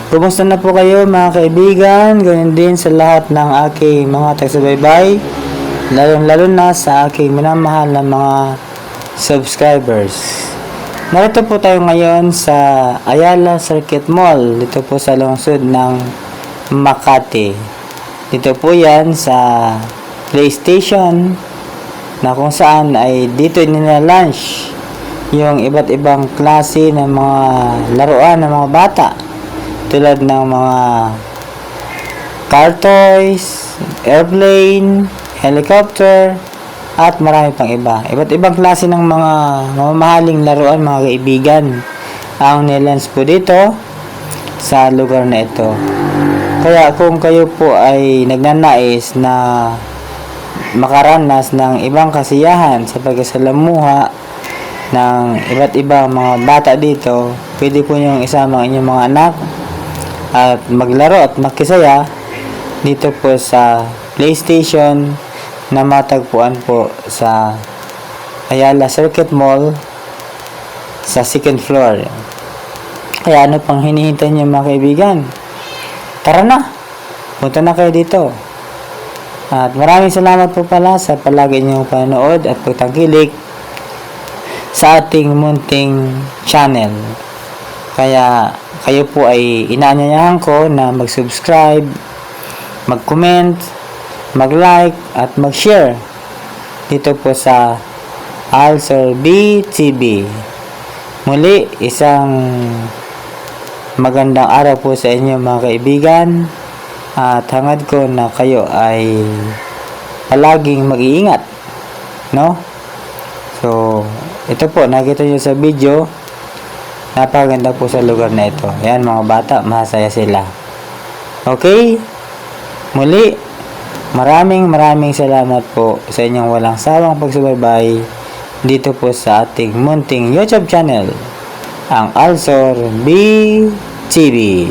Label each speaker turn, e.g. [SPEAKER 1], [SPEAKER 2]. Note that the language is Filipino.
[SPEAKER 1] Kumusta na po kayo mga kaibigan? Ganyan din sa lahat ng aking mga taga-subaybay, lalo na sa aking minamahal na mga subscribers. Narito po tayo ngayon sa Ayala Circuit Mall, dito po sa lungsod ng Makati. Dito po yan sa PlayStation, na kung saan ay dito nila-launch yung iba't ibang klase ng mga laruan ng mga bata, tulad ng mga car toys, airplane, helicopter, at marami pang iba. Iba't ibang klase ng mga mamahaling laruan mga kaibigan ang nilans po dito sa lugar na ito. Kaya kung kayo po ay nagnanais na makaranas ng ibang kasiyahan sa pagkasalamuha ng iba't ibang mga bata dito, pwede po niyong isama ang inyong mga anak at maglaro at makisaya dito po sa PlayStation na matagpuan po sa Ayala Circuit Mall sa 2nd floor. Kaya ano pang hinihintay niyo mga kaibigan? Tara na! Punta na kayo dito. At maraming salamat po pala sa palagi niyong panonood at pagtangkilik sa ating munting channel. Kaya kayo po ay inaanyayahan ko na mag-subscribe, mag-comment, mag-like at mag-share dito po sa Alsor B TV. Muli, isang magandang araw po sa inyo mga kaibigan, at hangad ko na kayo ay palaging mag-iingat, no? So, ito po, nakita nyo sa video, napaganda po sa lugar na ito. Ayan mga bata, masaya sila. Okay? Muli, maraming salamat po sa inyong walang sawang pagsubaybay dito po sa ating munting YouTube channel, ang Alsor B TV.